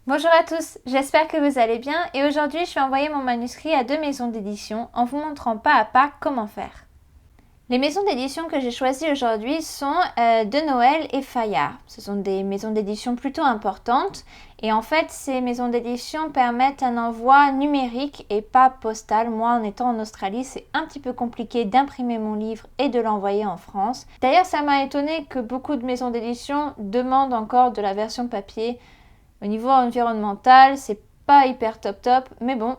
Bonjour à tous, j'espère que vous allez bien et aujourd'hui je vais envoyer mon manuscrit à 2 maisons d'édition en vous montrant pas à pas comment faire. Les maisons d'édition que j'ai choisies aujourd'hui sont De Noël et Fayard. Ce sont des maisons d'édition plutôt importantes et en fait ces maisons d'édition permettent un envoi numérique et pas postal. Moi en étant en Australie c'est un petit peu compliqué d'imprimer mon livre et de l'envoyer en France. D'ailleurs ça m'a étonné que beaucoup de maisons d'édition demandent encore de la version papier. Au niveau environnemental, c'est pas hyper top, mais bon.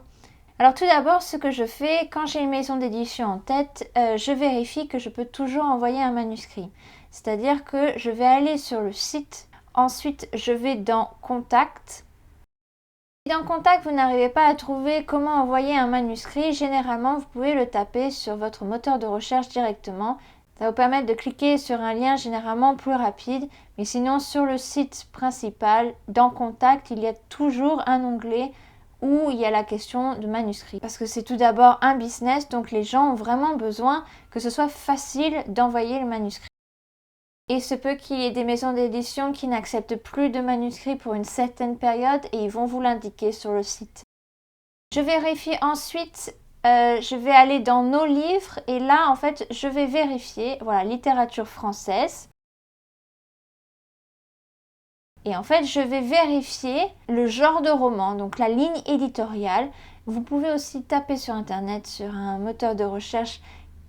Alors tout d'abord, ce que je fais, quand j'ai une maison d'édition en tête, je vérifie que je peux toujours envoyer un manuscrit. C'est-à-dire que je vais aller sur le site, ensuite je vais dans Contact. Si dans Contact, vous n'arrivez pas à trouver comment envoyer un manuscrit, généralement vous pouvez le taper sur votre moteur de recherche directement. Ça va vous permettre de cliquer sur un lien généralement plus rapide, mais sinon sur le site principal, dans Contact, il y a toujours un onglet où il y a la question de manuscrit. Parce que c'est tout d'abord un business, donc les gens ont vraiment besoin que ce soit facile d'envoyer le manuscrit. Il se peut qu'il y ait des maisons d'édition qui n'acceptent plus de manuscrits pour une certaine période et ils vont vous l'indiquer sur le site. Je vérifie ensuite, je vais aller dans nos livres et là en fait je vais vérifier, voilà, littérature française. Et en fait je vais vérifier le genre de roman, donc la ligne éditoriale. Vous pouvez aussi taper sur internet, sur un moteur de recherche,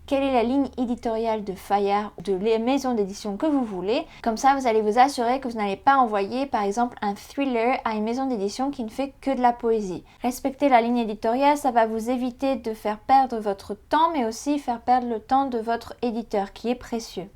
quelle est la ligne éditoriale de Fayard, de les maisons d'édition que vous voulez. Comme ça, vous allez vous assurer que vous n'allez pas envoyer, par exemple, un thriller à une maison d'édition qui ne fait que de la poésie. Respecter la ligne éditoriale, ça va vous éviter de faire perdre votre temps, mais aussi faire perdre le temps de votre éditeur, qui est précieux.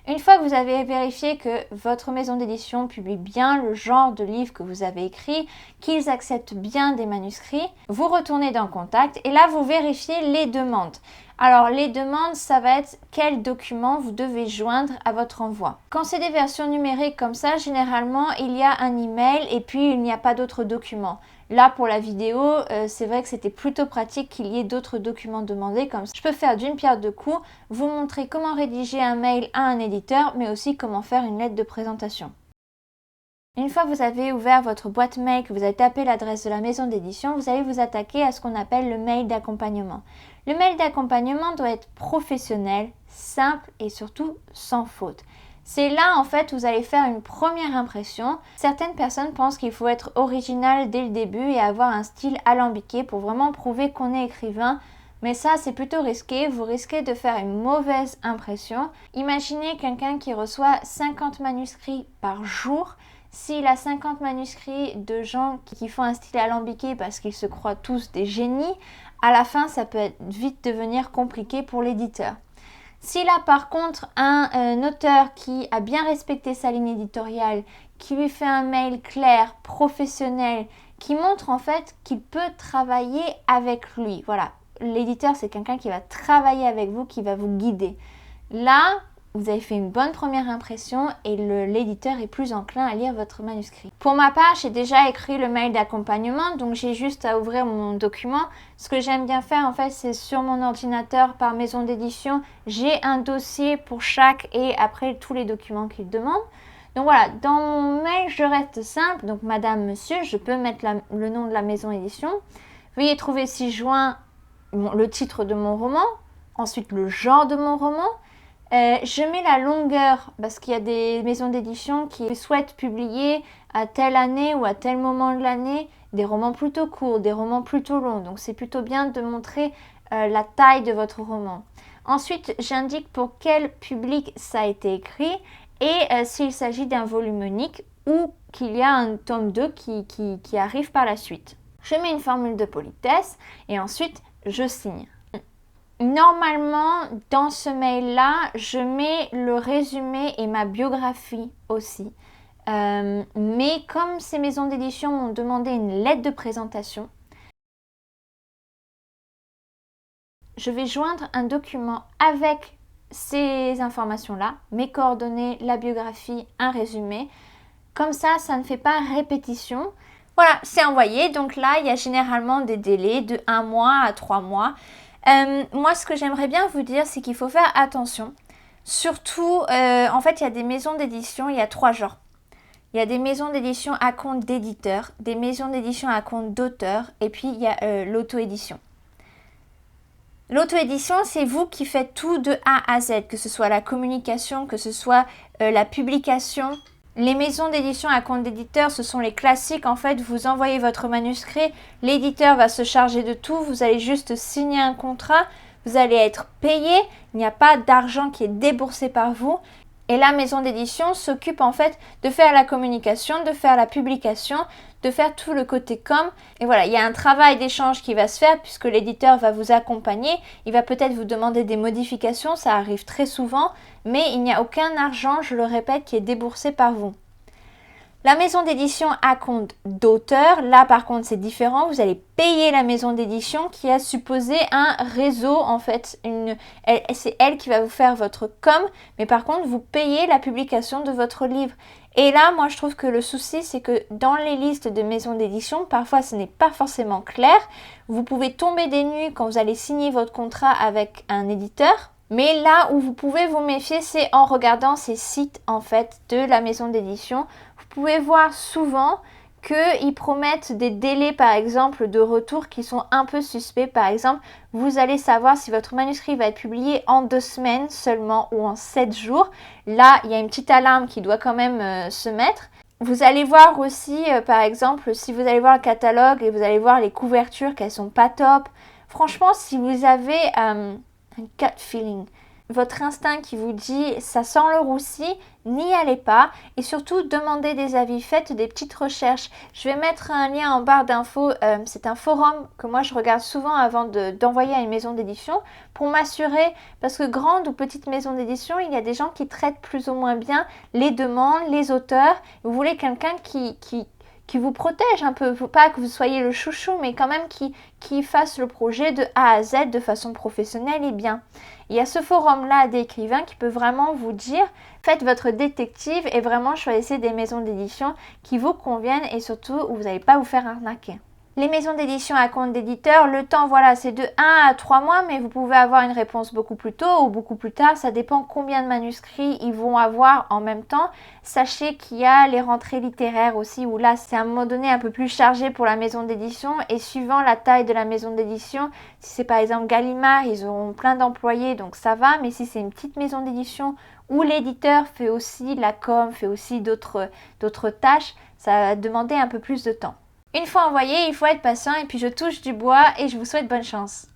Une fois que vous avez vérifié que votre maison d'édition publie bien le genre de livre que vous avez écrit, qu'ils acceptent bien des manuscrits, vous retournez dans Contact et là vous vérifiez les demandes. Alors les demandes, ça va être quels documents vous devez joindre à votre envoi. Quand c'est des versions numériques comme ça, généralement il y a un email et puis il n'y a pas d'autres documents. Là pour la vidéo, c'est vrai que c'était plutôt pratique qu'il y ait d'autres documents demandés, comme ça je peux faire d'une pierre deux coups, vous montrer comment rédiger un mail à un éditeur, mais aussi comment faire une lettre de présentation. Une fois que vous avez ouvert votre boîte mail, que vous avez tapé l'adresse de la maison d'édition, vous allez vous attaquer à ce qu'on appelle le mail d'accompagnement. Le mail d'accompagnement doit être professionnel, simple et surtout sans faute. C'est là en fait où vous allez faire une première impression. Certaines personnes pensent qu'il faut être original dès le début et avoir un style alambiqué pour vraiment prouver qu'on est écrivain. Mais ça, c'est plutôt risqué. Vous risquez de faire une mauvaise impression. Imaginez quelqu'un qui reçoit 50 manuscrits par jour. S'il a 50 manuscrits de gens qui font un style alambiqué parce qu'ils se croient tous des génies, à la fin, ça peut vite devenir compliqué pour l'éditeur. S'il a par contre un auteur qui a bien respecté sa ligne éditoriale, qui lui fait un mail clair, professionnel, qui montre en fait qu'il peut travailler avec lui. Voilà, l'éditeur c'est quelqu'un qui va travailler avec vous, qui va vous guider. Là, vous avez fait une bonne première impression et l'éditeur est plus enclin à lire votre manuscrit. Pour ma part, j'ai déjà écrit le mail d'accompagnement, donc j'ai juste à ouvrir mon document. Ce que j'aime bien faire en fait, c'est sur mon ordinateur par maison d'édition, j'ai un dossier pour chaque et après tous les documents qu'il demande. Donc voilà, dans mon mail, je reste simple, donc madame, monsieur, je peux mettre le nom de la maison d'édition. Veuillez trouver ci-joint le titre de mon roman, ensuite le genre de mon roman. Je mets la longueur parce qu'il y a des maisons d'édition qui souhaitent publier à telle année ou à tel moment de l'année des romans plutôt courts, des romans plutôt longs. Donc c'est plutôt bien de montrer la taille de votre roman. Ensuite, j'indique pour quel public ça a été écrit et s'il s'agit d'un volume unique ou qu'il y a un tome 2 qui arrive par la suite. Je mets une formule de politesse et ensuite je signe. Normalement, dans ce mail-là, je mets le résumé et ma biographie aussi. Mais comme ces maisons d'édition m'ont demandé une lettre de présentation, je vais joindre un document avec ces informations-là, mes coordonnées, la biographie, un résumé. Comme ça ne fait pas répétition. Voilà, c'est envoyé. Donc là, il y a généralement des délais de 1 mois à 3 mois. Moi, ce que j'aimerais bien vous dire, c'est qu'il faut faire attention. Surtout, en fait, il y a des maisons d'édition, il y a 3 genres. Il y a des maisons d'édition à compte d'éditeurs, des maisons d'édition à compte d'auteurs et puis il y a l'auto-édition. L'auto-édition, c'est vous qui faites tout de A à Z, que ce soit la communication, que ce soit la publication. Les maisons d'édition à compte d'éditeur, ce sont les classiques. En fait, vous envoyez votre manuscrit, l'éditeur va se charger de tout, vous allez juste signer un contrat, vous allez être payé, il n'y a pas d'argent qui est déboursé par vous. Et la maison d'édition s'occupe en fait de faire la communication, de faire la publication, de faire tout le côté com. Et voilà, il y a un travail d'échange qui va se faire puisque l'éditeur va vous accompagner. Il va peut-être vous demander des modifications, ça arrive très souvent, mais il n'y a aucun argent, je le répète, qui est déboursé par vous. La maison d'édition à compte d'auteur, là par contre c'est différent, vous allez payer la maison d'édition qui a supposé un réseau en fait, c'est elle qui va vous faire votre com, mais par contre vous payez la publication de votre livre. Et là moi je trouve que le souci c'est que dans les listes de maisons d'édition, parfois ce n'est pas forcément clair, vous pouvez tomber des nues quand vous allez signer votre contrat avec un éditeur. Mais là où vous pouvez vous méfier, c'est en regardant ces sites en fait de la maison d'édition. Vous pouvez voir souvent qu'ils promettent des délais par exemple de retour qui sont un peu suspects. Par exemple, vous allez savoir si votre manuscrit va être publié en 2 semaines seulement ou en 7 jours. Là, il y a une petite alarme qui doit quand même se mettre. Vous allez voir aussi, par exemple, si vous allez voir le catalogue et vous allez voir les couvertures qu'elles sont pas top. Franchement, si vous avez un gut feeling, votre instinct qui vous dit ça sent le roussi, n'y allez pas et surtout demandez des avis, faites des petites recherches. Je vais mettre un lien en barre d'infos, c'est un forum que moi je regarde souvent avant d'envoyer à une maison d'édition pour m'assurer, parce que grande ou petite maison d'édition, il y a des gens qui traitent plus ou moins bien les demandes, les auteurs. Vous voulez quelqu'un qui vous protège un peu, pas que vous soyez le chouchou, mais quand même qui fasse le projet de A à Z de façon professionnelle et bien. Il y a ce forum-là d'écrivains qui peut vraiment vous dire, faites votre détective et vraiment choisissez des maisons d'édition qui vous conviennent et surtout où vous n'allez pas vous faire arnaquer. Les maisons d'édition à compte d'éditeur, le temps, voilà, c'est de 1 à 3 mois, mais vous pouvez avoir une réponse beaucoup plus tôt ou beaucoup plus tard. Ça dépend combien de manuscrits ils vont avoir en même temps. Sachez qu'il y a les rentrées littéraires aussi, où là, c'est à un moment donné un peu plus chargé pour la maison d'édition. Et suivant la taille de la maison d'édition, si c'est par exemple Gallimard, ils auront plein d'employés, donc ça va. Mais si c'est une petite maison d'édition où l'éditeur fait aussi la com, fait aussi d'autres tâches, ça va demander un peu plus de temps. Une fois envoyé, il faut être patient et puis je touche du bois et je vous souhaite bonne chance.